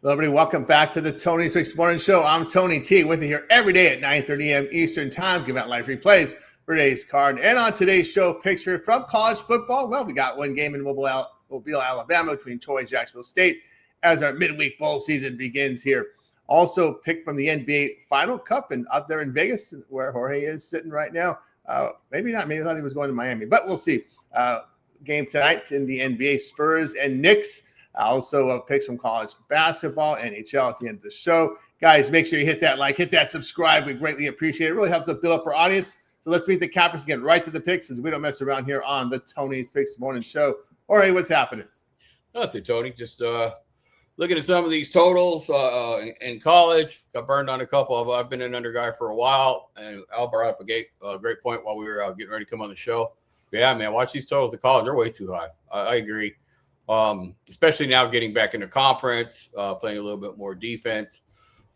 Hello, everybody. Welcome back to the Tony's Picks Morning Show. I'm Tony T with you here every day at 9:30 a.m. Eastern Time, giving out live replays for today's card. And on today's show, picture from college football. Well, we got one game in Mobile, Alabama between Troy and Jacksonville State as our midweek bowl season begins here. Also, pick from the NBA Final Cup and up there in Vegas, where Jorge is sitting right now. Maybe not. Maybe I thought he was going to Miami, but we'll see. Game tonight in the NBA, Spurs and Knicks. Also, picks from college basketball, NHL at the end of the show. Guys, make sure you hit that like, hit that subscribe. We greatly appreciate it. It really helps us build up our audience. So let's meet the cappers again, right to the picks, as we don't mess around here on the Tony's Picks Morning Show. All right, what's happening? Nothing, Tony. Just looking at some of these totals in college. Got burned on a couple of. I've been an under guy for a while, and Al brought up a great point while we were getting ready to come on the show. But yeah, man, watch these totals in college. They're way too high. I agree. Especially now getting back into conference, playing a little bit more defense.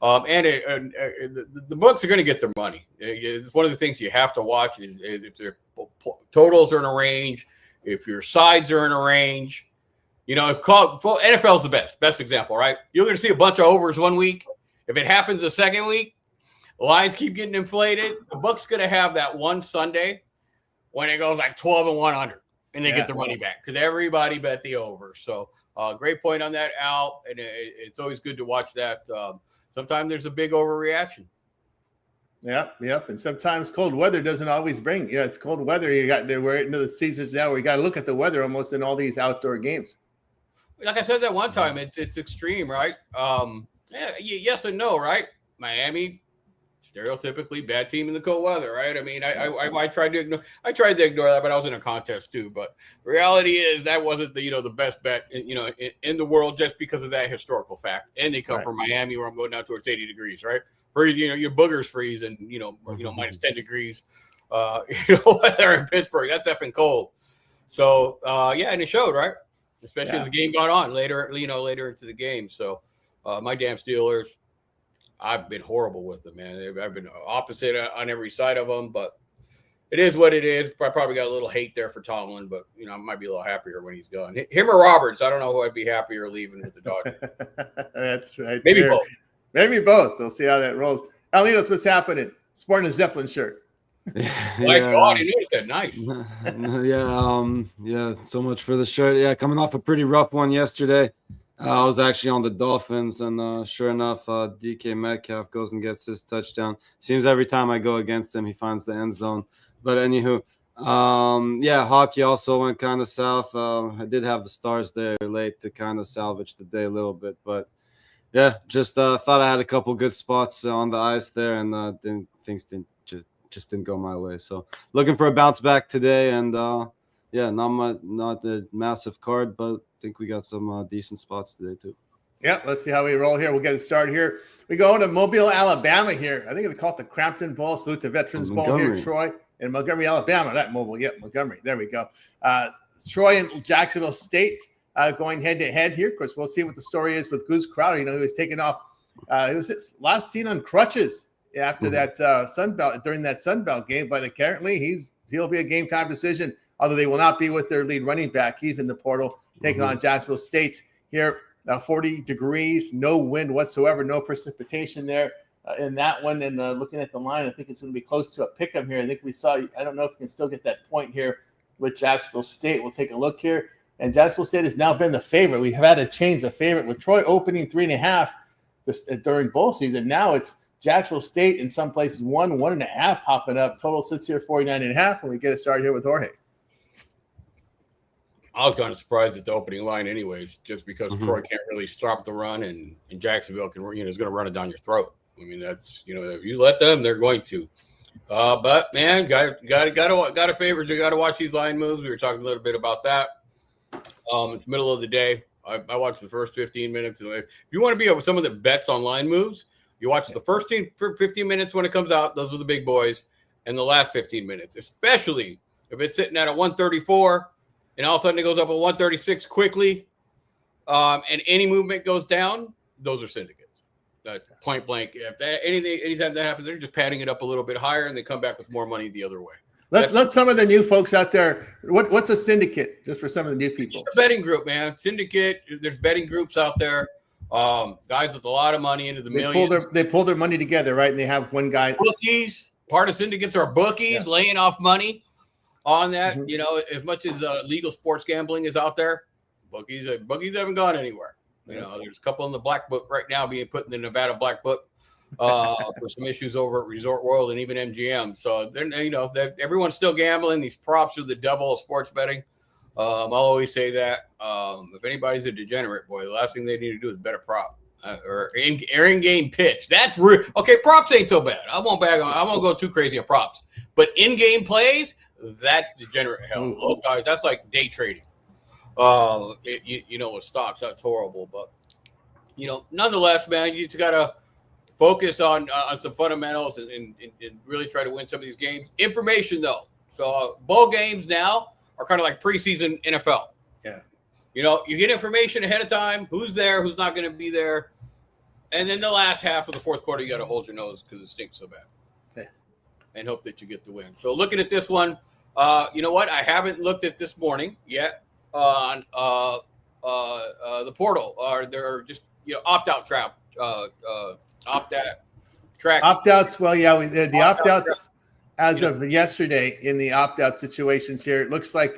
The books are going to get their money. It's one of the things you have to watch is if their totals are in a range, if your sides are in a range. You know, NFL is the best example, right? You're going to see a bunch of overs one week. If it happens the second week, the lines keep getting inflated. The book's going to have that one Sunday when it goes like 12 and 100. And they get their money back because everybody bet the over. So great point on that, Al. And it's always good to watch that. Sometimes there's a big overreaction. Yep. And sometimes cold weather doesn't always bring. You know, it's cold weather. We're into the seasons now where you got to look at the weather almost in all these outdoor games. Like I said that one time, it's extreme, right? Yes and no, right? Miami. Stereotypically bad team in the cold weather, right? I mean, I tried to ignore that, but I was in a contest too. But reality is that wasn't the best bet in the world just because of that historical fact. And they come from Miami, where I'm going down towards 80 degrees, right? Freeze, your boogers freeze, and minus 10 degrees. Weather in Pittsburgh, that's effing cold. So and it showed, right? Especially as the game got on later into the game. So my damn Steelers. I've been horrible with them, man. I've been opposite on every side of them, but it is what it is. I probably got a little hate there for Tomlin, but I might be a little happier when he's gone. Him or Roberts, I don't know who I'd be happier leaving with the Dodgers. That's right. Maybe both. Maybe both. We'll see how that rolls. Alinos, what's happening? Sporting a Zeppelin shirt. My God, he noticed that. Nice. So much for the shirt. Yeah, coming off a pretty rough one yesterday. I was actually on the Dolphins, and sure enough, DK Metcalf goes and gets his touchdown. Seems every time I go against him, he finds the end zone. But anywho, hockey also went kind of south. I did have the Stars there late to kind of salvage the day a little bit. But, yeah, just thought I had a couple good spots on the ice there, and things didn't go my way. So looking for a bounce back today, and, not a massive card, but I think we got some decent spots today too. Yeah, let's see how we roll here. We'll get it started here. We go into Mobile, Alabama here. I think they call it the Crampton Bowl. Salute to Veterans Bowl here, Troy, in Montgomery, Alabama. Not Mobile, Montgomery. There we go. Troy and Jacksonville State going head-to-head here. Of course, we'll see what the story is with Goose Crowder. He was taken off. It was last seen on crutches after that during that Sun Belt game, but apparently he'll be a game-time decision, although they will not be with their lead running back. He's in the portal. Taking on Jacksonville State here, 40 degrees, no wind whatsoever, no precipitation there in that one. And looking at the line, I think it's going to be close to a pick 'em here. I think we saw, I don't know if we can still get that point here with Jacksonville State. We'll take a look here. And Jacksonville State has now been the favorite. We have had to change the favorite with Troy opening 3.5 during bowl season. Now it's Jacksonville State in some places 1.5 popping up. Total sits here 49.5 when we get it started here with Jorge. I was kind of surprised at the opening line anyways, just because Troy can't really stop the run, and Jacksonville is going to run it down your throat. I mean, that's, if you let them, they're going to. But man, got a favor. You got to watch these line moves. We were talking a little bit about that. It's middle of the day. I watched the first 15 minutes. If you want to be with some of the bets on line moves, you watch the first 15 minutes when it comes out. Those are the big boys, and the last 15 minutes, especially if it's sitting at a 134. And all of a sudden it goes up at 136 quickly, and any movement goes down, those are syndicates. Point blank. Anytime that happens, they're just padding it up a little bit higher, and they come back with more money the other way. Let some of the new folks out there. What's a syndicate? Just for some of the new people. It's a betting group, man. Syndicate. There's betting groups out there. Guys with a lot of money into the millions. They pull their money together, right? And they have one guy. Bookies, part of syndicates are bookies laying off money on that. Mhm. You know, as much as legal sports gambling is out there, bookies haven't gone anywhere. You know, there's a couple in the black book right now being put in the Nevada black book for some issues over at Resort World and even MGM. So then, you know, everyone's still gambling. These props are the devil of sports betting. I'll always say that. If anybody's a degenerate, boy, the last thing they need to do is bet a prop or in-game pitch. That's real. Okay, props ain't so bad. I won't go too crazy on props. But in-game plays, that's degenerate hell. Those guys, that's like day trading. You know, with stocks, that's horrible. But you know, nonetheless, man, you just gotta focus on some fundamentals and really try to win some of these games. Information though, so bowl games now are kind of like preseason NFL. Yeah, you know, you get information ahead of time, who's there, who's not going to be there, and then the last half of the fourth quarter, you got to hold your nose because it stinks so bad, and hope that you get the win. So looking at this one, you know what? I haven't looked at this morning yet on the portal. They're just opt-out trap, opt-out track. Opt-outs. Well, yeah, the opt-outs as of yesterday in the opt-out situations here. It looks like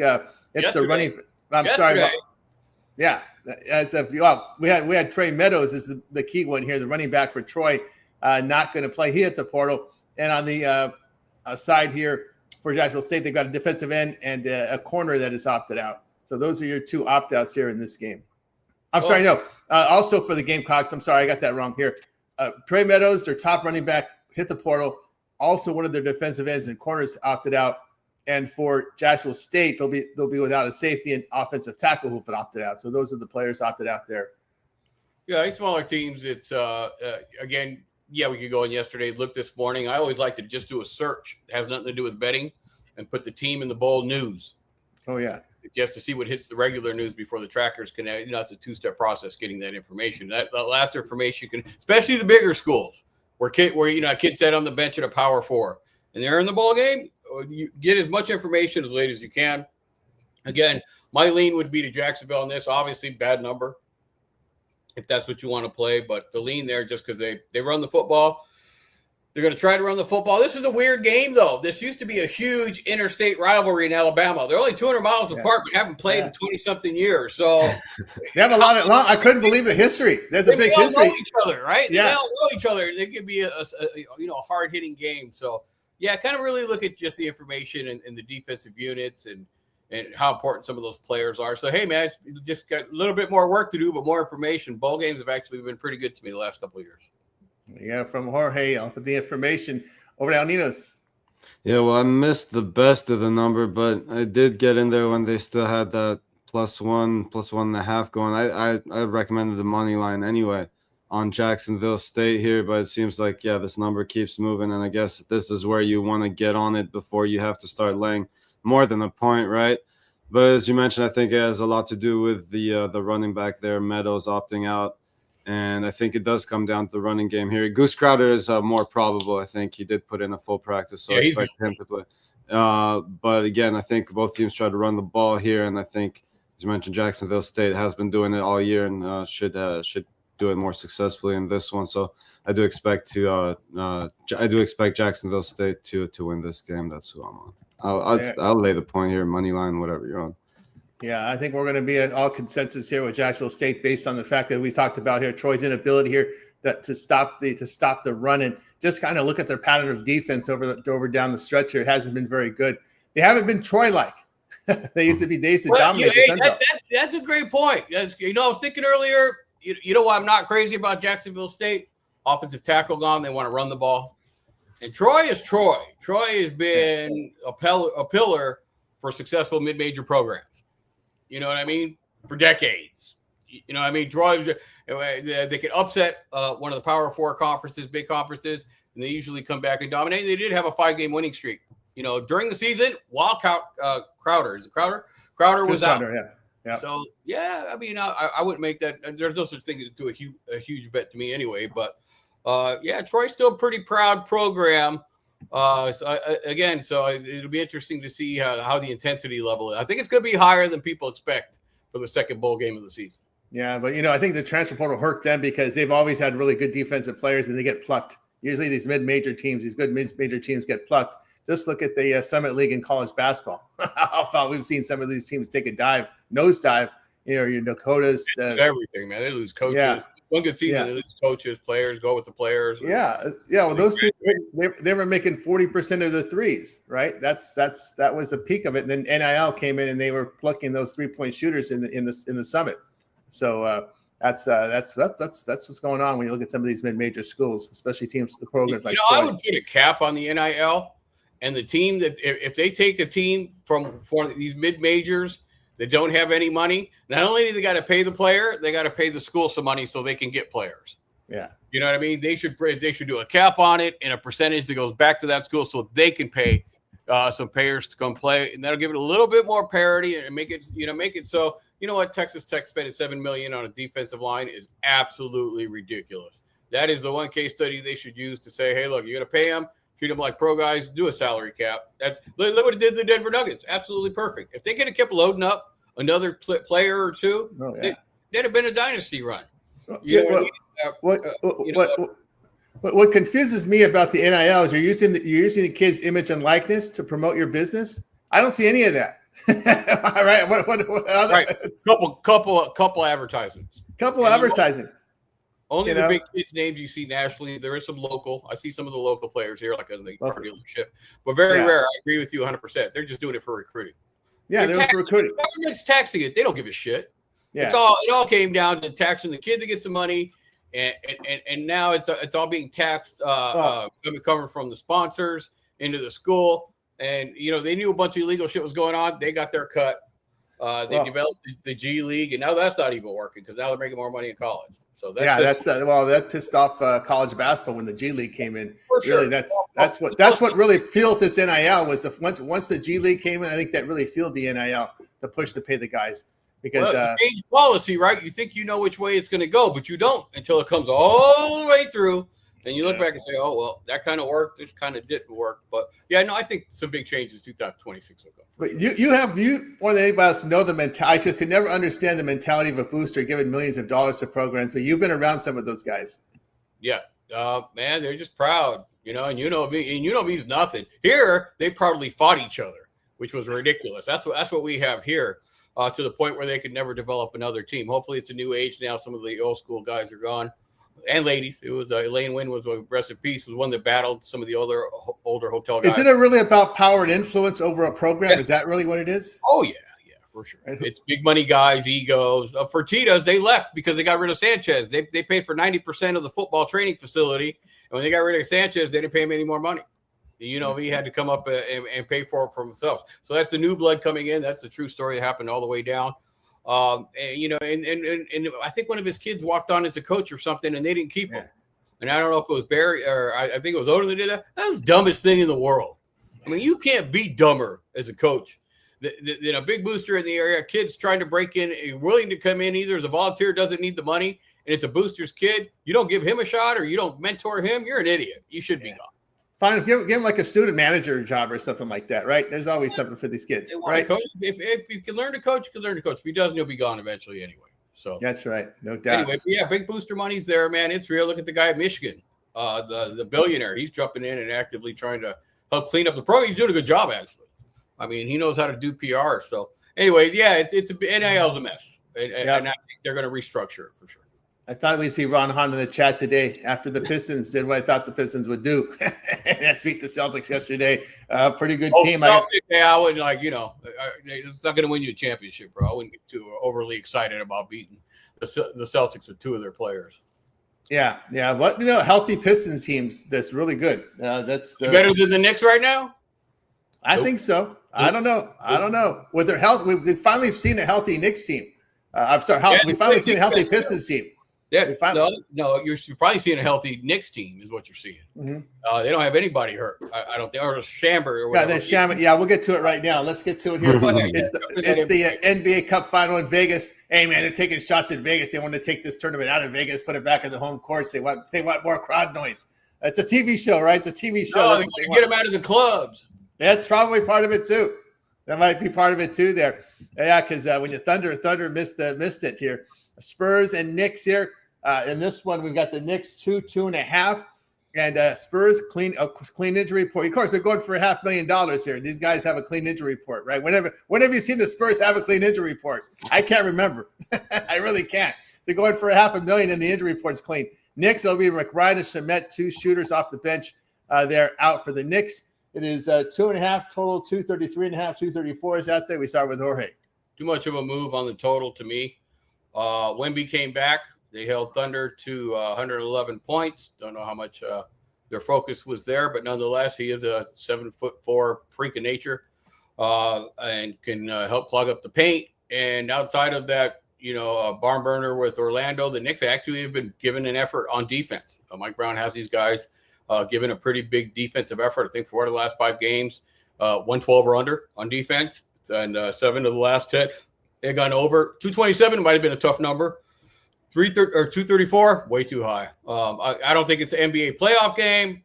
it's the running. I'm sorry about. Yeah, as of we had Trey Meadows as the key one here, the running back for Troy, not going to play. He hit the portal, and on the side here for Jacksonville State, they got a defensive end and a corner that is opted out. So those are your two opt-outs here in this game. I'm sorry, no. Also for the Gamecocks, I'm sorry, I got that wrong here. Trey Meadows, their top running back, hit the portal. Also, one of their defensive ends and corners opted out. And for Jacksonville State, they'll be without a safety and offensive tackle who've been opted out. So those are the players opted out there. Yeah, these smaller teams. It's again, yeah, we could go in yesterday. Look this morning. I always like to just do a search. It has nothing to do with betting, and put the team in the bowl news. Oh yeah. Just to see what hits the regular news before the trackers can. You know, it's a two-step process getting that information. That last information can, especially the bigger schools, where kids sat on the bench at a Power 4 and they're in the ball game. You get as much information as late as you can. Again, my lean would be to Jacksonville on this. Obviously, bad number if that's what you want to play, but the lean there just because they run the football. They're going to try to run the football. This is a weird game, though. This used to be a huge interstate rivalry in Alabama. They're only 200 miles apart, but haven't played in 20-something years. So they have a lot of. I couldn't believe the history. There's a big history. They know each other, right? Yeah. They all know each other. They could be a hard hitting game. So yeah, kind of really look at just the information and the defensive units and how important some of those players are. So hey, man, just got a little bit more work to do, but more information. Bowl games have actually been pretty good to me the last couple of years. Yeah, from Jorge, I'll put the information over to Alninos. Yeah, well, I missed the best of the number, but I did get in there when they still had that +1.5 going. I recommended the money line anyway on Jacksonville State here, but it seems like, yeah, this number keeps moving, and I guess this is where you want to get on it before you have to start laying more than a point, right? But as you mentioned, I think it has a lot to do with the running back there, Meadows, opting out. And I think it does come down to the running game here. Goose Crowder is more probable. I think he did put in a full practice, so I expect him to play. But again, I think both teams try to run the ball here, and I think, as you mentioned, Jacksonville State has been doing it all year and should do it more successfully in this one. So I do expect Jacksonville State to win this game. That's who I'm on. I'll lay the point here, money line, whatever you're on. Yeah, I think we're going to be at all consensus here with Jacksonville State based on the fact that we talked about here, Troy's inability here to stop the run and just kind of look at their pattern of defense over down the stretch here. It hasn't been very good. They haven't been Troy-like. They used to dominate. That's a great point. I was thinking earlier. You know why I'm not crazy about Jacksonville State? Offensive tackle gone. They want to run the ball, and Troy is Troy. Troy has been a pillar for successful mid-major programs. You know what I mean? For decades. You know what I mean? They can upset one of the Power 4 conferences, big conferences, and they usually come back and dominate. They did have a 5-game winning streak. You know, during the season, while Crowder. Is it Crowder? Crowder was out. Yeah. So, yeah, I mean, I wouldn't make that. There's no such thing as to a huge bet to me anyway. But, yeah, Troy's still a pretty proud program. So it'll be interesting to see how the intensity level is. I think it's going to be higher than people expect for the second bowl game of the season. Yeah, but I think the transfer portal hurt them because they've always had really good defensive players and they get plucked. Usually these mid-major teams, these good mid-major teams get plucked. Just look at the Summit League in college basketball. How far we've seen some of these teams take a nosedive. Your Dakotas. Everything, man. They lose coaches. Yeah. One good season, they lose coaches, players, go with the players. Yeah. Well, those teams, they were making 40% of the threes, right? That was the peak of it. And then NIL came in and they were plucking those 3-point shooters in the Summit. So that's what's going on when you look at some of these mid-major schools, especially teams, the programs like. I would put a cap on the NIL, and the team that if they take a team for these mid-majors that don't have any money, not only do they got to pay the player, they got to pay the school some money so they can get players. Yeah, you know what I mean. They should do a cap on it and a percentage that goes back to that school so they can pay some payers to come play, and that'll give it a little bit more parity and make it so. You know what? Texas Tech spending $7 million on a defensive line is absolutely ridiculous. That is the one case study they should use to say, hey, look, you're going to pay them, treat them like pro guys, do a salary cap. Look what it did to the Denver Nuggets. Absolutely perfect. If they could have kept loading up another player or two, they'd have been a dynasty run. What confuses me about the NIL is you're using the kid's image and likeness to promote your business. I don't see any of that. All right. What other? Right. Couple advertisements. Advertising. Only the big kids' names you see nationally. There is some local. I see some of the local players here, like in the car dealership, but very rare. I agree with you 100%. They're just doing it for recruiting. Yeah, they're for recruiting. The government's taxing it. They don't give a shit. Yeah. It all came down to taxing the kid that gets the money, and now it's all being taxed coming from the sponsors into the school. And, they knew a bunch of illegal shit was going on. They got their cut. They developed the G League, and now that's not even working because now they're making more money in college. So that pissed off college basketball when the G League came in. For sure. Really, that's what really fueled this NIL was once the G League came in. I think that really fueled the NIL, the push to pay the guys because change policy, right? You think you know which way it's going to go, but you don't until it comes all the way through. And you look back and say, oh, well, that kind of worked. This kind of didn't work. But, I think some big changes 2026 will go. But you more than anybody else know the mentality. I just could never understand the mentality of a booster giving millions of dollars to programs. But you've been around some of those guys. Yeah. Man, they're just proud, and me's nothing. Here, they proudly fought each other, which was ridiculous. That's what we have here to the point where they could never develop another team. Hopefully it's a new age now. Some of the old school guys are gone. And ladies, it was Elaine Wynn was rest in peace, was one that battled some of the older hotel guys. Isn't it really about power and influence over a program? Yeah. Is that really what it is? Oh yeah, for sure. It's big money guys, egos. Fertitas, they left because they got rid of Sanchez. They paid for 90% of the football training facility, and when they got rid of Sanchez, they didn't pay him any more money. He had to come up and pay for it for themselves. So that's the new blood coming in. That's the true story that happened all the way down. And I think one of his kids walked on as a coach or something, and they didn't keep him. And I don't know if it was Barry or I think it was Odin that did that. That was the dumbest thing in the world. I mean, you can't be dumber as a coach than a big booster in the area. Kids trying to break in, willing to come in either as a volunteer, doesn't need the money, and it's a booster's kid. You don't give him a shot or you don't mentor him. You're an idiot. You should be gone. Fine, give him like a student manager job or something like that, right? There's always something for these kids, right? If you can learn to coach, you can learn to coach. If he doesn't, he'll be gone eventually anyway. So that's right, no doubt. Anyway, big booster money's there, man. It's real. Look at the guy at Michigan, the billionaire. He's jumping in and actively trying to help clean up the program. He's doing a good job, actually. I mean, he knows how to do PR. So, anyways, NIL's a mess, and I think they're going to restructure it for sure. I thought we'd see Ron Hahn in the chat today after the Pistons did what I thought the Pistons would do. That's beat the Celtics yesterday. Pretty good team. I wouldn't it's not going to win you a championship, bro. I wouldn't get too overly excited about beating the Celtics with two of their players. Yeah. But healthy Pistons teams that's really good. That's better than the Knicks right now. I think so. I don't know. With their health, we've finally seen a healthy Knicks team. We've finally seen a healthy Pistons team. Yeah, you're probably seeing a healthy Knicks team is what you're seeing. Mm-hmm. They don't have anybody hurt. I don't think, or Shamber or whatever. Yeah, we'll get to it right now. Let's get to it here. It's the NBA Cup final in Vegas. Hey, man, they're taking shots in Vegas. They want to take this tournament out of Vegas, put it back in the home courts. They want more crowd noise. It's a TV show, right? It's a TV show. No, they get them out of the clubs. That's probably part of it too. That might be part of it too there. Yeah, because when you Thunder missed it here. Spurs and Knicks here. In this one, we've got the Knicks 2.5. And Spurs clean injury report. Of course, they're going for $500,000 here. These guys have a clean injury report, right? Whenever you seen the Spurs have a clean injury report? I can't remember. I really can't. They're going for $500,000 and the injury report's clean. Knicks, it'll be McBride and Shamet, 2 shooters off the bench. They're out for the Knicks. It is 2.5 total, 233.5, 234 is out there. We start with Jorge. Too much of a move on the total to me. Wemby came back. They held Thunder to 111 points. Don't know how much their focus was there, but nonetheless, he is a 7'4" freak of nature and can help clog up the paint. And outside of that, barn burner with Orlando, the Knicks actually have been given an effort on defense. Mike Brown has these guys given a pretty big defensive effort. I think 4 of the last 5 games, 112 or under on defense, and 7 of the last 10. They gone over 227. Might have been a tough number. 234, way too high. I don't think it's an NBA playoff game,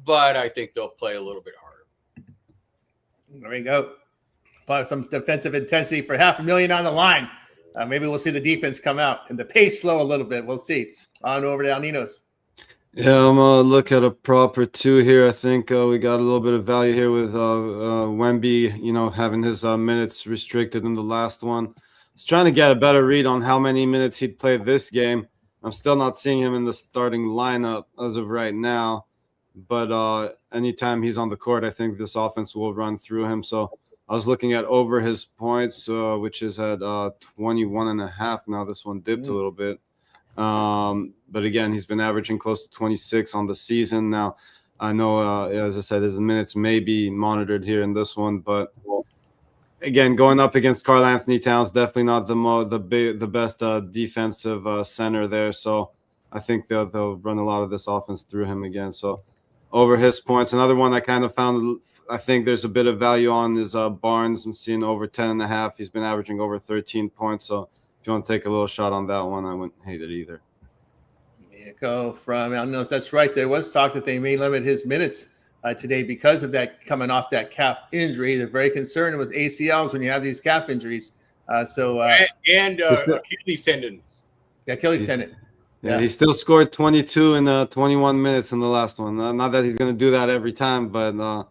but I think they'll play a little bit harder. There we go. Some defensive intensity for $500,000 on the line. Maybe we'll see the defense come out and the pace slow a little bit. We'll see. On over to Alninos. Yeah, I'm going to look at a proper 2 here. I think we got a little bit of value here with Wemby, having his minutes restricted in the last one. I was trying to get a better read on how many minutes he'd play this game. I'm still not seeing him in the starting lineup as of right now. But anytime he's on the court, I think this offense will run through him. So I was looking at over his points, which is at 21.5 now. This one dipped a little bit. But again, he's been averaging close to 26 on the season. Now, I know, as I said, his minutes may be monitored here in this one, but again, going up against Karl Anthony Towns, definitely not the best defensive center there. So I think they'll run a lot of this offense through him again. So over his points. Another one I kind of found, I think there's a bit of value on is Barnes. I'm seeing over 10.5. He's been averaging over 13 points. So if you want to take a little shot on that one, I wouldn't hate it either. Go from, I don't know if that's right. There was talk that they may limit his minutes today because of that coming off that calf injury. They're very concerned with ACLs when you have these calf injuries. Achilles tendon. Yeah, Achilles tendon. Yeah, he still scored 22 in 21 minutes in the last one. Not that he's going to do that every time, but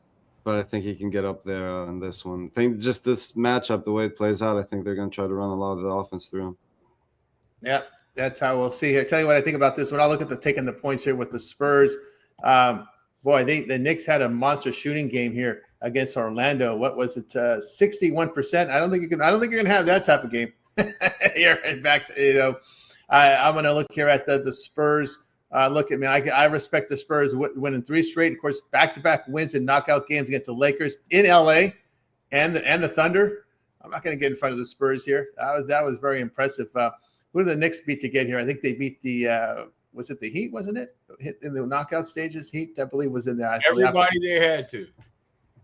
I think he can get up there in this one. I think just this matchup, the way it plays out, I think they're going to try to run a lot of the offense through him. Yeah, that's how we'll see here. Tell you what I think about this. When I look at taking the points here with the Spurs, I think the Knicks had a monster shooting game here against Orlando. What was it? 61%. I don't think you're going to have that type of game here. And back to I'm going to look here at the Spurs. Look at me. I respect the Spurs winning 3 straight. Of course, back-to-back wins in knockout games against the Lakers in LA and the Thunder. I'm not going to get in front of the Spurs here. That was very impressive. Who did the Knicks beat to get here? I think they beat the was it the Heat? Wasn't it in the knockout stages? Heat, I believe, was in there. Everybody they had to.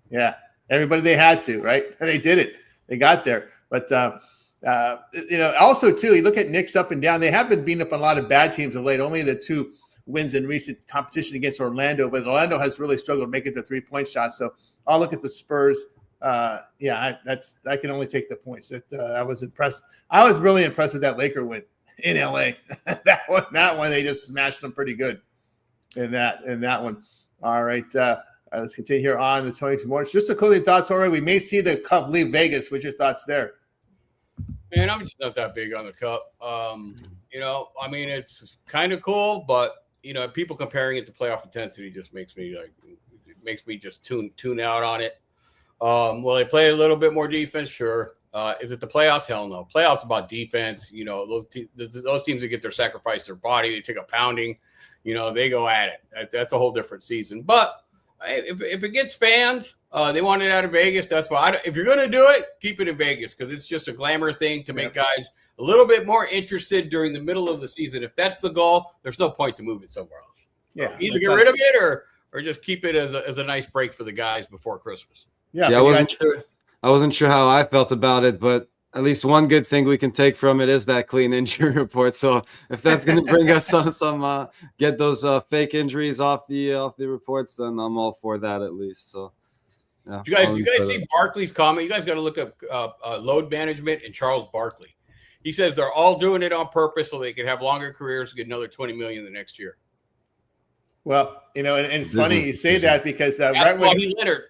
Yeah, everybody they had to. Right? They did it. They got there. But also too, you look at Knicks up and down. They have been beating up on a lot of bad teams of late. Only the 2 wins in recent competition against Orlando, but Orlando has really struggled to make it the 3-point shot. So I'll look at the Spurs. I can only take the points. I was impressed. I was really impressed with that Laker win in LA. that one, they just smashed them pretty good in that one. All right. Let's continue here on the Tony Morning. Just a closing thoughts, already. We may see the Cup leave Vegas. What's your thoughts there? Man, I'm just not that big on the Cup. It's kind of cool, but people comparing it to playoff intensity just makes me just tune out on it. Will they play a little bit more defense? Sure. Is it the playoffs? Hell no. Playoffs about defense. Those teams that get their sacrifice their body, they take a pounding. They go at it. That's a whole different season. But if it gets fans, they want it out of Vegas. That's why. If you're going to do it, keep it in Vegas because it's just a glamour thing to make guys a little bit more interested during the middle of the season. If that's the goal, there's no point to move it somewhere else. Yeah, either get rid of it or just keep it as a nice break for the guys before Christmas. Yeah, I wasn't sure how I felt about it, but at least one good thing we can take from it is that clean injury report. So if that's going to bring us some get those fake injuries off the reports, then I'm all for that at least. So yeah. You guys see Barkley's comment? You guys got to look up load management and Charles Barkley. He says they're all doing it on purpose so they can have longer careers and get another $20 million the next year. Well, and it's funny you say that because right when he Leonard.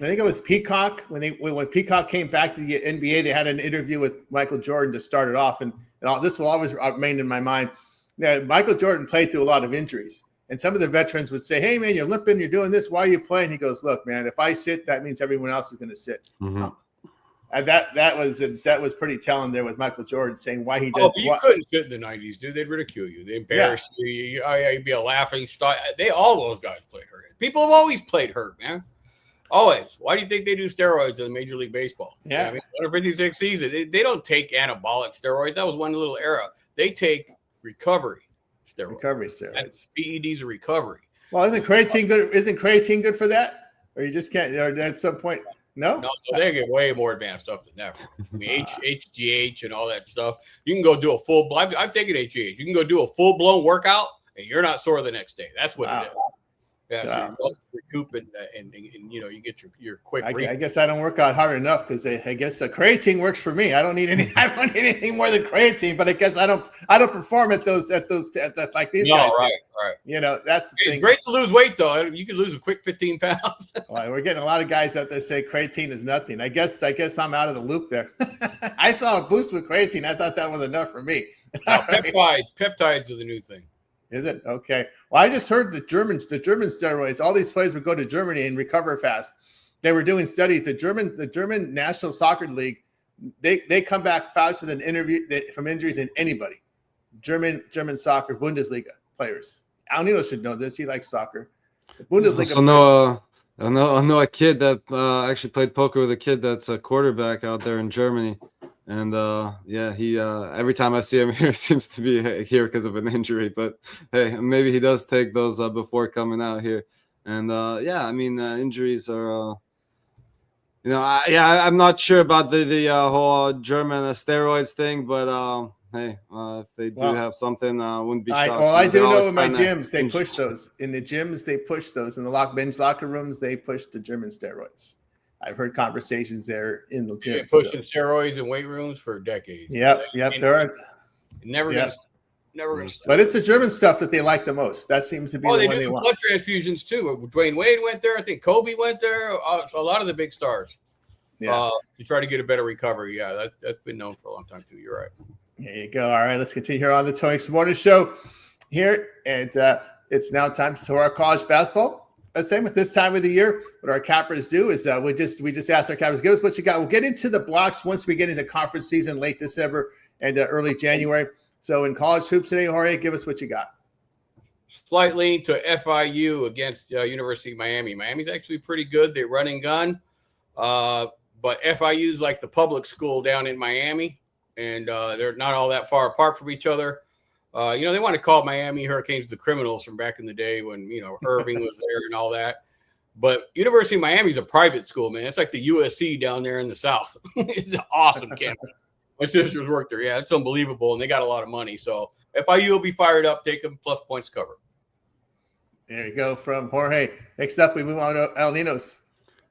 I think it was Peacock when Peacock came back to the NBA, they had an interview with Michael Jordan to start it off, and this will always remain in my mind. That Michael Jordan played through a lot of injuries, and some of the veterans would say, "Hey, man, you're limping, you're doing this. Why are you playing?" He goes, "Look, man, if I sit, that means everyone else is going to sit." Mm-hmm. And that was pretty telling there with Michael Jordan saying why he did. Oh, but you couldn't sit in the 90s, dude. They'd ridicule you. They embarrass you. You'd be a laughing stock. All those guys played hurt. People have always played hurt, man. Always. Why do you think they do steroids in Major League Baseball? Yeah. 156 season. They don't take anabolic steroids. That was one little era. They take recovery steroids. Recovery steroids. PEDs are recovery. Well, isn't creatine good? Isn't creatine good for that? Or you just can't? Or at some point, no, they get way more advanced stuff than that. I mean, HGH and all that stuff. You can go do a full. I've taken HGH. You can go do a full blown workout, and you're not sore the next day. That's what it is. Yeah, so you recoup and you get your quick. I guess I don't work out hard enough because I guess the creatine works for me. I don't need anything more than creatine. But I guess I don't perform at those like these guys. Right. That's the thing. It's great to lose weight though. You can lose a quick 15 pounds. Well, we're getting a lot of guys out there say creatine is nothing. I guess I'm out of the loop there. I saw a boost with creatine. I thought that was enough for me. Peptides are the new thing. Is it? Okay. Well, I just heard the German steroids, all these players would go to Germany and recover fast. They were doing studies. The German National Soccer League, they come back faster from injuries than anybody. German soccer Bundesliga players. Alnino should know this. He likes soccer. The Bundesliga. I know a kid that actually played poker with a kid that's a quarterback out there in Germany. And he every time I see him here seems to be here because of an injury. But hey, maybe he does take those before coming out here. And injuries are, I'm not sure about the whole German steroids thing, but hey, if they do have something, wouldn't be shocked. I do know in my gyms they push those. In the gyms they push those. In the bench locker rooms they push the German steroids. I've heard conversations there in the gym. Pushing steroids in weight rooms for decades. Yep. There are never gonna stop. But it's the German stuff that they like the most. That seems to be the one they want. Blood transfusions too. Dwayne Wade went there. I think Kobe went there. So a lot of the big stars. To try to get a better recovery. Yeah, that's been known for a long time too. You're right. There you go. All right, let's continue here on the Tony Sports Show here, and it's now time to our college basketball. Same with this time of the year. What our cappers do is we just ask our cappers, give us what you got. We'll get into the blocks once we get into conference season, late December and early January. So in college hoops today, Jorge, give us what you got. Slight lean to FIU against University of Miami. Miami's actually pretty good. They run and gun, but FIU's like the public school down in Miami, and they're not all that far apart from each other. They want to call Miami Hurricanes the criminals from back in the day when, Irving was there and all that. But University of Miami is a private school, man. It's like the USC down there in the South. It's an awesome campus. My sisters worked there. Yeah, it's unbelievable. And they got a lot of money. So FIU will be fired up. Take them plus points cover. There you go from Jorge. Next up, we move on to El Ninos.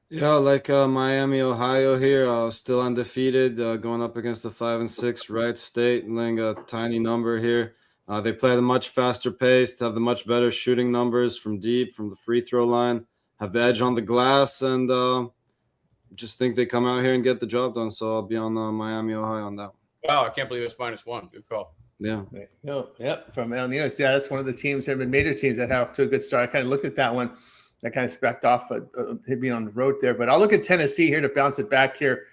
Yeah, like Miami, Ohio here, still undefeated, going up against the 5-6 Wright State, laying a tiny number here. They play at a much faster pace, have the much better shooting numbers from deep, from the free throw line, have the edge on the glass, and just think they come out here and get the job done. So I'll be on Miami, Ohio on that one. Wow, I can't believe it's -1. Good call. Yeah. Yep, from El Ninos. Yeah, that's one of the teams, have been major teams that have to a good start. I kind of looked at that one. That kind of specked off being on the road there. But I'll look at Tennessee here to bounce it back here.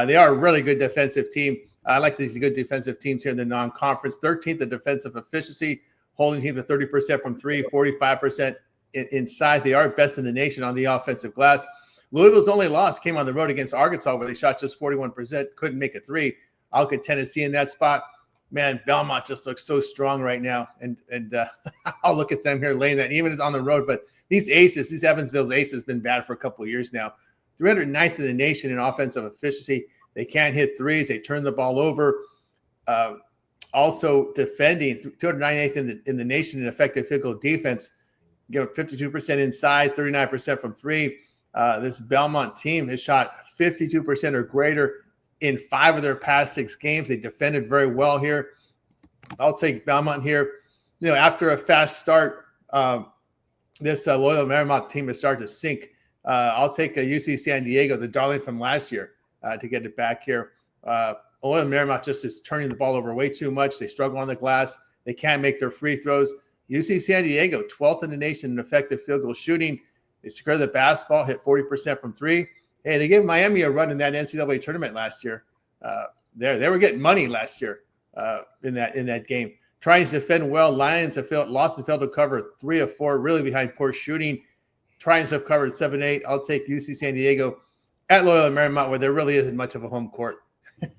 They are a really good defensive team. I like these good defensive teams here in the non-conference. 13th in defensive efficiency, holding teams to 30% from three, 45% inside. They are best in the nation on the offensive glass. Louisville's only loss came on the road against Arkansas, where they shot just 41%, couldn't make a three. I'll look at Tennessee in that spot. Man, Belmont just looks so strong right now. And I'll look at them here laying that, even on the road. But these Evansville's aces, been bad for a couple of years now. 309th in the nation in offensive efficiency. They can't hit threes. They turn the ball over. Also defending, 298th in the nation in effective field goal defense. 52% inside, 39% from three. This Belmont team has shot 52% or greater in 5 of their past 6 games. They defended very well here. I'll take Belmont here. After a fast start, this Loyola Marymount team has started to sink. I'll take UC San Diego, the darling from last year, to get it back here. Loyola Marymount just is turning the ball over way too much. They struggle on the glass. They can't make their free throws. UC San Diego, 12th in the nation in effective field goal shooting. They secured the basketball, hit 40% from 3. Hey, they gave Miami a run in that NCAA tournament last year. They were getting money last year in that game. Trying to defend well. Lions have lost and failed to cover 3 of 4, really behind poor shooting. Trions have covered 7-8. I'll take UC San Diego at Loyola Marymount, where there really isn't much of a home court.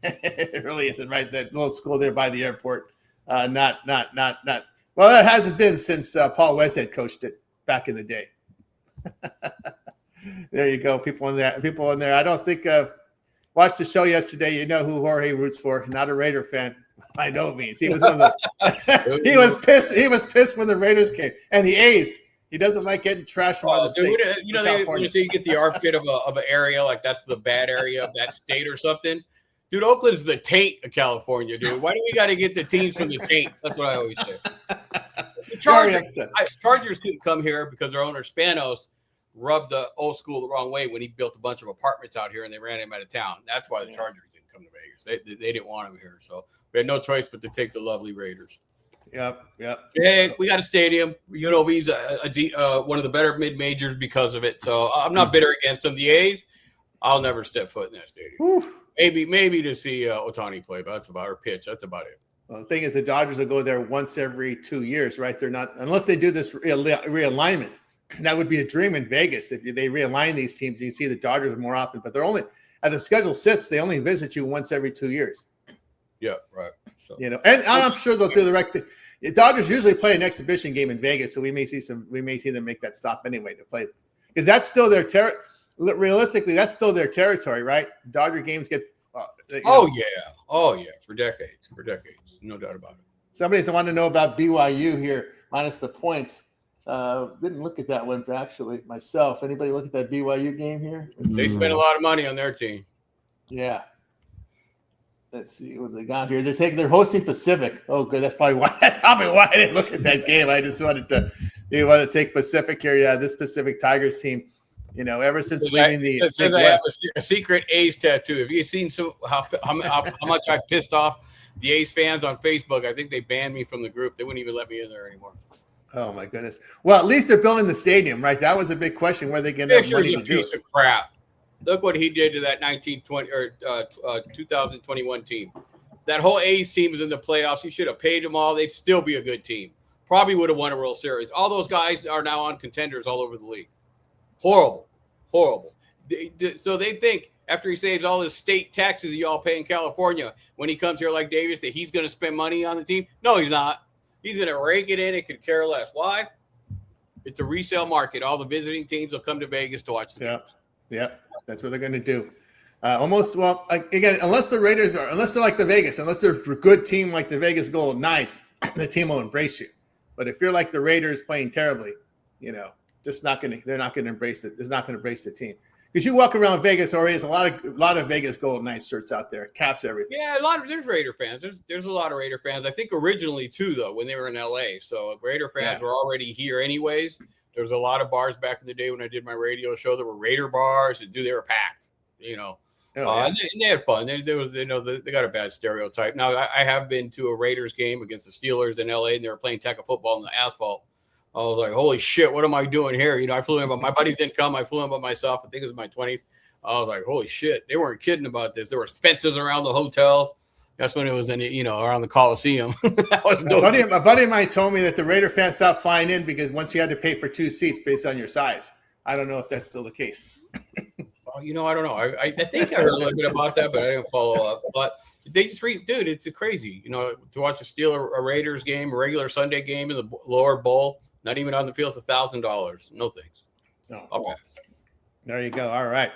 It really isn't, right? That little school there by the airport. Not. Well, that hasn't been since Paul Westhead coached it back in the day. There you go. People in there. I don't think watched the show yesterday. You know who Jorge roots for. Not a Raider fan by no means. He was one of the, he was pissed. He was pissed when the Raiders came and the A's. He doesn't like getting trashed from other states. They say you get the armpit of an area, like that's the bad area of that state or something. Dude, Oakland's the taint of California, dude. Why do we got to get the teams from the taint? That's what I always say. The Chargers couldn't come here because their owner, Spanos, rubbed the old school the wrong way when he built a bunch of apartments out here and they ran him out of town. That's why the Chargers didn't come to Vegas. They didn't want him here. So we had no choice but to take the lovely Raiders. Yep. Hey, we got a stadium. UNLV's one of the better mid-majors because of it. So I'm not bitter against them. The A's, I'll never step foot in that stadium. Whew. Maybe to see Ohtani play, but that's about it. Pitch. That's about it. Well, the thing is, the Dodgers will go there once every 2 years, right? They're not, unless they do this realignment. That would be a dream in Vegas if they realign these teams. You see the Dodgers more often, but they're only, as the schedule sits, they only visit you once every 2 years. Yeah, right. So and I'm sure they'll do the right thing. The Dodgers usually play an exhibition game in Vegas, so we may see them make that stop anyway to play, because that's still their realistically, that's still their territory, right? Dodger games get. Oh yeah, for decades, no doubt about it. Somebody wanted to know about BYU here, minus the points. Didn't look at that one actually myself. Anybody look at that BYU game here? They spent a lot of money on their team. Yeah. Let's see what they got here. They're hosting Pacific. Oh, good. That's probably why I didn't look at that game. I just wanted to take Pacific here. Yeah, this Pacific Tigers team. Ever since leaving the Big I have West. a secret A's tattoo. Have you seen how much I pissed off the A's fans on Facebook? I think they banned me from the group. They wouldn't even let me in there anymore. Oh my goodness. Well, at least they're building the stadium, right? That was a big question where they get enough money to do it. Piece of crap. Look what he did to that 2021 team. That whole A's team was in the playoffs. He should have paid them all. They'd still be a good team. Probably would have won a World Series. All those guys are now on contenders all over the league. Horrible. So they think after he saves all his state taxes that you all pay in California, when he comes here like Davis, that he's going to spend money on the team. No, he's not. He's going to rake it in. It could care less. Why? It's a resale market. All the visiting teams will come to Vegas to watch the games. Yeah, that's what they're going to do. Unless they're like the Vegas, unless they're a good team like the Vegas Golden Knights, the team will embrace you. But if you're like the Raiders playing terribly, they're not going to embrace it. They're not going to embrace the team. Because you walk around Vegas already, there's a lot of Vegas Golden Knights shirts out there, caps, everything. Yeah, there's Raider fans. There's a lot of Raider fans. I think originally too, though, when they were in LA. So Raider fans were already here anyways. There was a lot of bars back in the day when I did my radio show. There were Raider bars, and they were packed. And they had fun. They got a bad stereotype. Now I have been to a Raiders game against the Steelers in LA, and they were playing tackle football on the asphalt. I was like, holy shit, what am I doing here? I flew in, but my buddies didn't come. I flew in by myself. I think it was my 20s. I was like, holy shit, they weren't kidding about this. There were fences around the hotels. That's when it was around the Coliseum. That was a buddy of mine told me that the Raider fans stopped flying in because once you had to pay for 2 seats based on your size. I don't know if that's still the case. Well, I don't know. I think I heard a little bit about that, but I didn't follow up. But they just dude, it's crazy. To watch a Raiders game, a regular Sunday game in the lower bowl. Not even on the field, it's $1,000. No thanks. No. I'll pass. There you go. All right.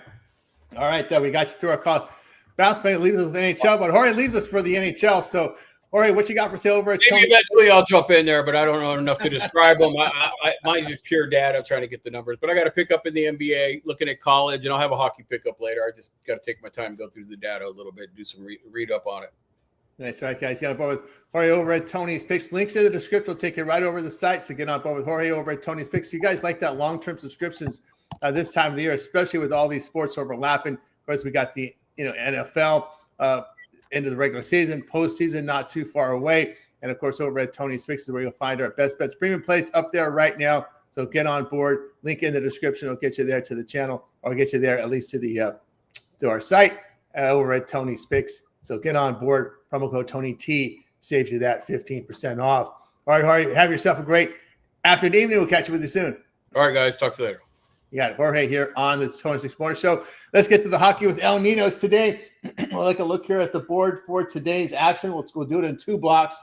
We got you through our call. Bounce Bank leaves us with NHL, but Jorge leaves us for the NHL. So, Jorge, what you got for sale over at Maybe Tony? eventually I'll jump in there, but I don't know enough to describe them. Mine's just pure data trying to get the numbers. But I got to pick up in the NBA, looking at college, and I'll have a hockey pickup later. I just got to take my time, go through the data a little bit, do some read up on it. That's right, guys. Got on board with Jorge over at Tony's Picks. Links in the description will take you right over the site. So get on board with Jorge over at Tony's Picks. You guys like that long-term subscriptions this time of the year, especially with all these sports overlapping. Of course, we got the NFL into the regular season, postseason not too far away. And of course, over at Tony's Picks is where you'll find our best bets premium plays up there right now. So get on board. Link in the description will get you there to the channel, or get you there at least to our site over at Tony's Picks. So get on board. Promo code TonyT saves you that 15% off. All right, Jorge, have yourself a great afternoon evening. We'll catch you with you soon. All right, guys. Talk to you later. You got Jorge here on the Tony's Picks Morning Show. Let's get to the hockey with El Ninos today. We'll take a look here at the board for today's action. We'll do it in 2 blocks.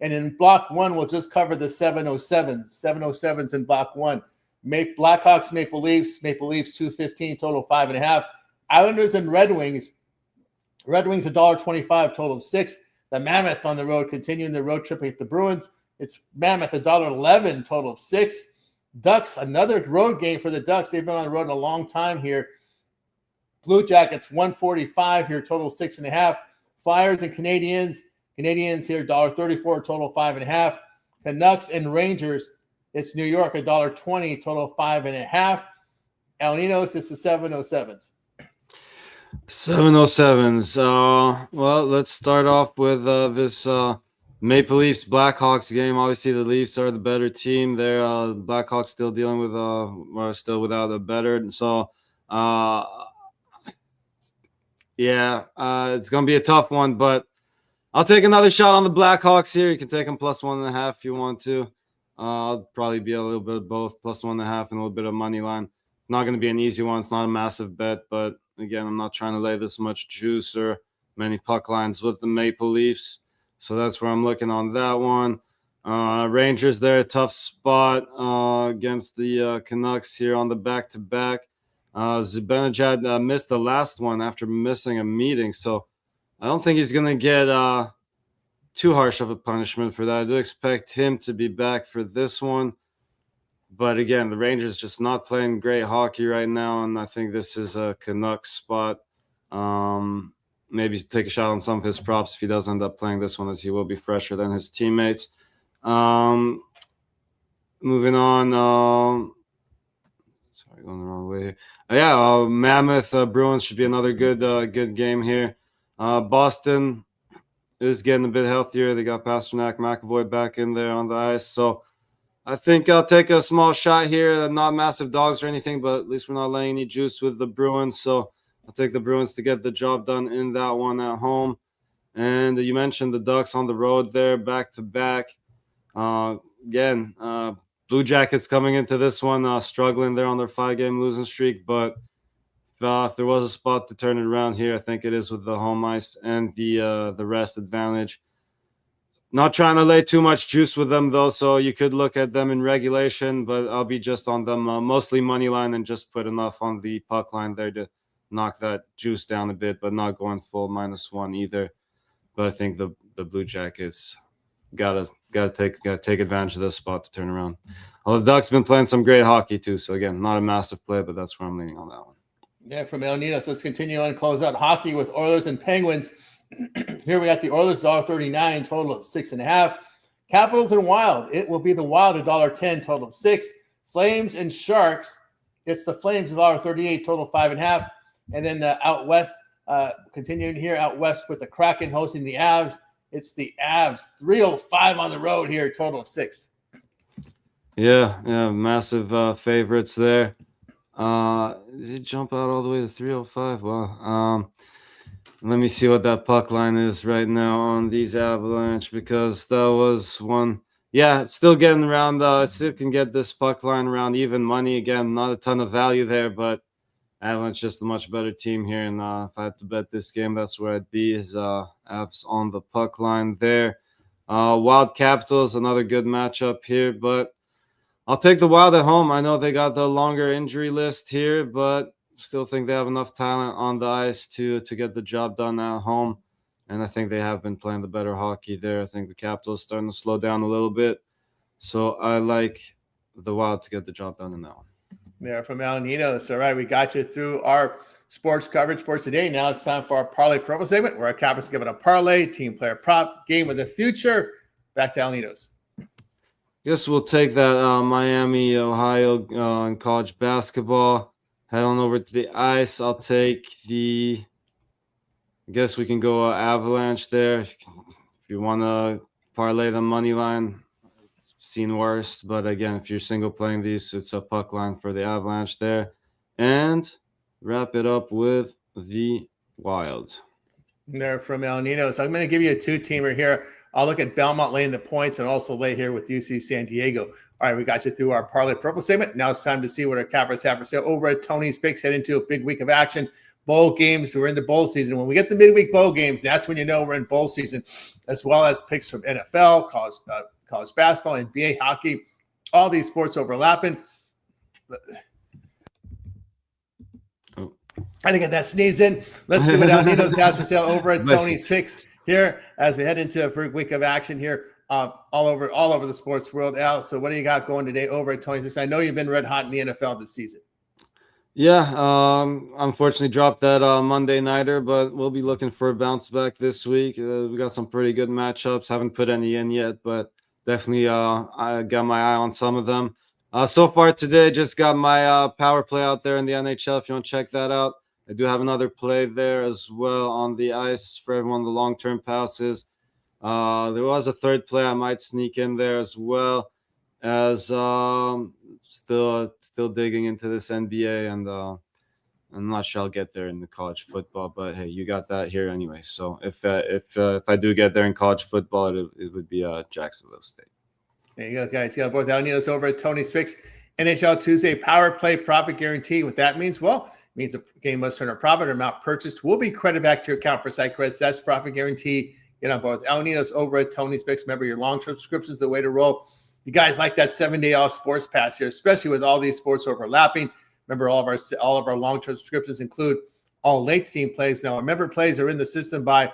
And in block 1, we'll just cover the 707s. 707s in block 1. Blackhawks, Maple Leafs. Maple Leafs 215, total 5.5. Islanders and Red Wings. Red Wings $1.25, total of 6. The Mammoth on the road, continuing the road trip with the Bruins. It's Mammoth $1.11, total of 6. Ducks, another road game for the Ducks. They've been on the road a long time here. Blue Jackets $1.45 here, total 6.5. Flyers and Canadians here $1.34, total 5.5. Canucks and Rangers, it's New York $1.20, total 5.5. El Ninos, it's the 707s. 707s. Well, let's start off with this Maple Leafs Blackhawks game. Obviously, the Leafs are the better team. They're Blackhawks still dealing with are still without a better. So, it's gonna be a tough one, but I'll take another shot on the Blackhawks here. You can take them plus 1.5 if you want to. I'll probably be a little bit of both, plus 1.5 and a little bit of money line. Not going to be an easy one. It's not a massive bet, but again, I'm not trying to lay this much juice or many puck lines with the Maple Leafs. So that's where I'm looking on that one. Rangers, they're a tough spot against the Canucks here on the back-to-back. Zibanejad missed the last one after missing a meeting, so I don't think he's going to get too harsh of a punishment for that. I do expect him to be back for this one. But again, the Rangers just not playing great hockey right now, and I think this is a Canucks spot. Maybe take a shot on some of his props if he does end up playing this one, as he will be fresher than his teammates. Moving on. Sorry, going the wrong way here. Mammoth Bruins should be another good game here. Boston is getting a bit healthier. They got Pasternak, McAvoy back in there on the ice. So I think I'll take a small shot here. Not massive dogs or anything, but at least we're not laying any juice with the Bruins. So I'll take the Bruins to get the job done in that one at home. And you mentioned the Ducks on the road there, back-to-back. Again, Blue Jackets coming into this one, struggling there on their 5-game losing streak. But if there was a spot to turn it around here, I think it is with the home ice and the rest advantage. Not trying to lay too much juice with them, though, so you could look at them in regulation, but I'll be just on them mostly money line and just put enough on the puck line there to knock that juice down a bit, but not going full -1 either. But I think the Blue Jackets gotta take advantage of this spot to turn around. Well, the Ducks been playing some great hockey too, so again, not a massive play, but that's where I'm leaning on that one. Yeah, from El Ninos. Let's continue on and close out hockey with Oilers and Penguins. Here we got the Oilers $1.39, total of 6.5. Capitals and Wild. It will be the Wild $1.10, total of 6. Flames and Sharks. It's the Flames $1.38, total 5.5. And then out west, continuing here out west with the Kraken hosting the Avs. It's the Avs $3.05 on the road here, total of 6. Yeah, massive favorites there. Did he jump out all the way to 305? Well, let me see what that puck line is right now on these Avalanche, because that was one. Yeah, it's still getting around. Still can get this puck line around even money. Again, not a ton of value there, but Avalanche just a much better team here. And if I had to bet this game, that's where I'd be, is Avs on the puck line there. Wild Capitals, another good matchup here, but I'll take the Wild at home. I know they got the longer injury list here, but still think they have enough talent on the ice to get the job done at home. and I think they have been playing the better hockey there. I think the Capitals starting to slow down a little bit. So I like the Wild to get the job done in that one. There from Alaninos. All right, we got you through our sports coverage for today. Now it's time for our Parlay Purple segment, where our Cappers give it a parlay, team player prop, game of the future. Back to Alaninos. Guess we'll take that Miami, Ohio in college basketball. Head on over to the ice. I'll take I guess we can go Avalanche there. If you want to parlay the money line, seen worse. But again, if you're single playing these, it's a puck line for the Avalanche there. And wrap it up with the Wild. There from El Nino. So I'm going to give you a two-teamer here. I'll look at Belmont laying the points and also lay here with UC San Diego. All right, we got you through our Parlay Purple segment. Now it's time to see what our Cappers have for sale over at Tony's Picks. Head into a big week of action. Bowl games. We're into bowl season. When we get the midweek bowl games, that's when you know we're in bowl season, as well as picks from NFL, college basketball, NBA, hockey, all these sports overlapping. I didn't get that sneeze in. Let's see what El Nino's has for sale over at Tony's Picks here as we head into a big week of action here all over the sports world. Al, so what do you got going today over at Tony's Picks? I know you've been red hot in the NFL this season. Yeah, unfortunately dropped that Monday nighter, but we'll be looking for a bounce back this week. We got some pretty good matchups. Haven't put any in yet, but definitely I got my eye on some of them. So far today, just got my power play out there in the NHL. If you want to check that out, I do have another play there as well on the ice for everyone, the long-term passes. There was a third play I might sneak in there as well, as still digging into this NBA, and I'm not sure I'll get there in the college football, but hey, you got that here anyway. So if I do get there in college football, it would be Jacksonville State. There you go, guys. You got both Alaninos over at Tony's Picks. NHL Tuesday Power Play Profit Guarantee. What that means? Well, it means the game must turn a profit or amount purchased will be credited back to your account for site credits. That's profit guarantee. You know, both Alaninos over at Tony's Picks. Remember, your long-term subscription is the way to roll. You guys like that 7-day off sports pass here, especially with all these sports overlapping. Remember, all of our long-term subscriptions include all late team plays. Now, remember, plays are in the system by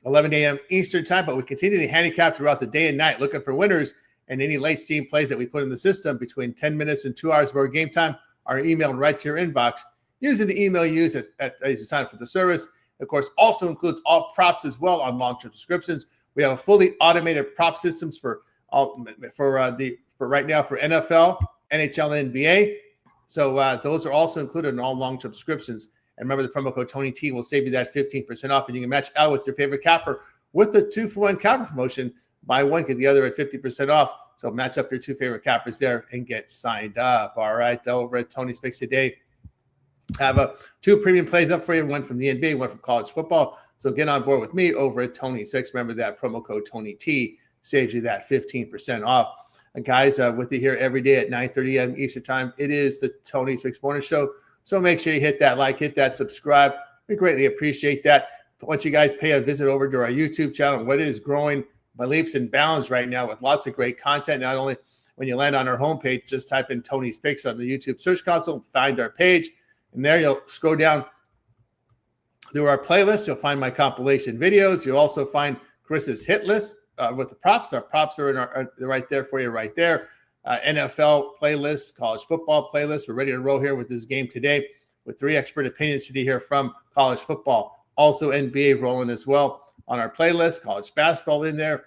11 a.m. Eastern time, but we continue to handicap throughout the day and night, looking for winners. And any late team plays that we put in the system between 10 minutes and 2 hours before game time are emailed right to your inbox using the email you use as you sign up for the service. Of course, also includes all props as well on long-term subscriptions. We have a fully automated prop systems for right now for NFL, NHL, and NBA. So those are also included in all long-term subscriptions. And remember, the promo code TonyT will save you that 15% off, and you can match out with your favorite capper with the 2-for-1 capper promotion. Buy one, get the other at 50% off. So match up your two favorite cappers there and get signed up. All right, over at Tony's Picks today, have two premium plays up for you, one from the NBA, one from college football. So get on board with me over at Tony's Picks. Remember that promo code TonyT saves you that 15% off. And guys, with you here every day at 9:30 a.m. Eastern time, it is the Tony's Picks Morning Show. So make sure you hit that like, hit that subscribe. We greatly appreciate that. Once you guys pay a visit over to our YouTube channel, what is growing by leaps and bounds right now with lots of great content. Not only when you land on our homepage, just type in Tony's Picks on the YouTube search console, find our page, and there you'll scroll down through our playlist. You'll find my compilation videos. You'll also find Chris's hit list with the props. Our props are right there for you right there. NFL playlist, college football playlist. We're ready to roll here with this game today with 3 expert opinions today here from college football. Also NBA rolling as well on our playlist, college basketball in there.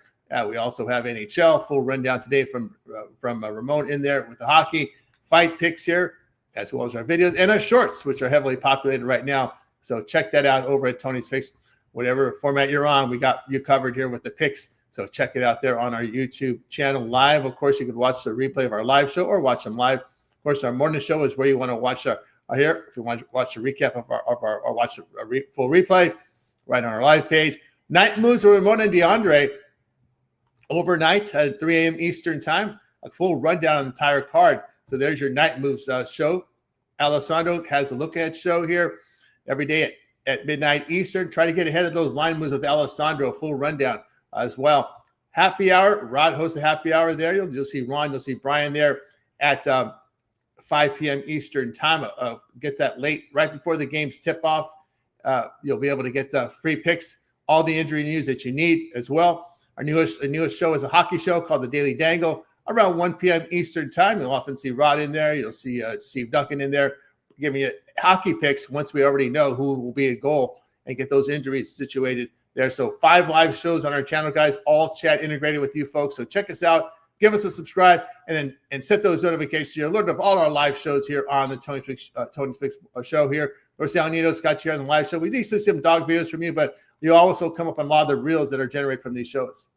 We also have NHL, full rundown today from Ramon in there with the hockey, fight picks here, as well as our videos and our shorts, which are heavily populated right now. So check that out over at Tony's Picks. Whatever format you're on, we got you covered here with the picks. So check it out there on our YouTube channel live. Of course, you can watch the replay of our live show or watch them live. Of course, our morning show is where you want to watch here. If you want to watch a recap of our or watch a full replay, right on our live page. Night moves with Ramon and DeAndre overnight at 3 a.m. Eastern time. A full rundown on the entire card. So there's your night moves show. Alessandro has a look ahead show here every day at midnight Eastern. Try to get ahead of those line moves with Alessandro. Full rundown as well. Happy hour. Rod hosts a happy hour there. You'll see Ron. You'll see Brian there at 5 p.m. Eastern time. Get that late, right before the games tip off. You'll be able to get the free picks all the injury news that you need as well. Our newest show is a hockey show called The Daily Dangle around 1 p.m. Eastern time. You'll often see Rod in there. You'll see Steve Duncan in there giving you hockey picks once we already know who will be at goal and get those injuries situated there. So 5 live shows on our channel, guys, all chat integrated with you folks. So check us out. Give us a subscribe and set those notifications. You're alerted of all our live shows here on the Tony Speaks show here. Rosario Nito's got you here on the live show. We do see some dog videos from you, but you also come up on a lot of the reels that are generated from these shows.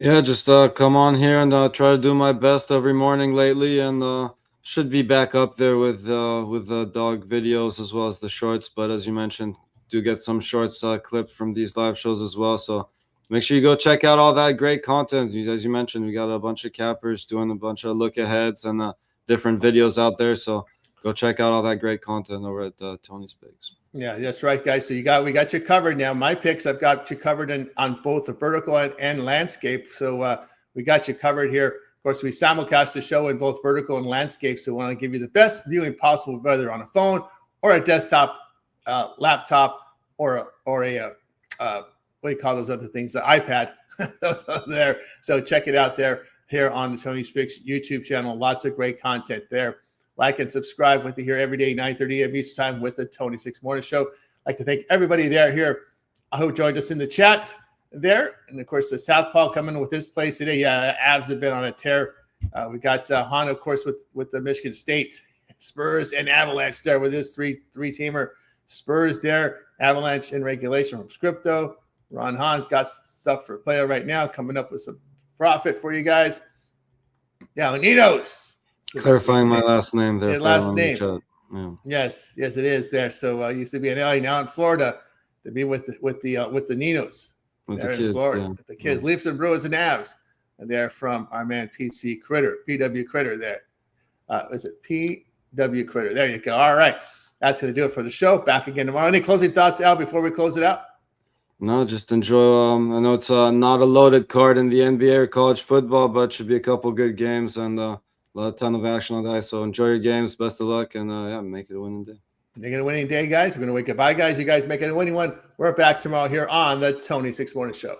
Yeah, just come on here and try to do my best every morning lately, and should be back up there with dog videos as well as the shorts. But as you mentioned, do get some shorts clipped from these live shows as well. So make sure you go check out all that great content. As you mentioned, we got a bunch of cappers doing a bunch of look aheads and different videos out there. So go check out all that great content over at Tony Speaks. Yeah, that's right, guys. So we got you covered now. My picks, I've got you covered on both the vertical and landscape. So we got you covered here. Of course, we simulcast the show in both vertical and landscape. So we want to give you the best viewing possible, whether on a phone or a desktop, laptop, or a what do you call those other things? The iPad there. So check it out there here on the Tony Speaks YouTube channel. Lots of great content there. Like and subscribe with you here every day, 9:30 a.m. Eastern time with the Tony Speaks Morning Show. I'd like to thank everybody there here who joined us in the chat there. And, of course, the Southpaw coming with his place today. Yeah, Avs have been on a tear. We got Han, of course, with the Michigan State, Spurs, and Avalanche there with his three-teamer. Spurs there, Avalanche in regulation from Scripto. Ron Hahn's got stuff for player right now, coming up with some profit for you guys. Yeah, Nino's. Clarifying my last name there. Your last name. Yeah. Yes, it is there. So I used to be in LA, now in Florida, to be with the Ninos. With there the kids, in Florida. yeah. With the kids, Leafs and Brewers and Avs. And they're from our man PW Critter there. Is it PW Critter? There you go. All right. That's going to do it for the show. Back again tomorrow. Any closing thoughts, Al, before we close it out? No, just enjoy. I know it's not a loaded card in the NBA or college football, but should be a couple good games and a ton of action on that. So enjoy your games. Best of luck, and make it a winning day. Make it a winning day, guys. We're going to wake up. Bye, guys. You guys make it a winning one. We're back tomorrow here on the Tony Speaks Morning Show.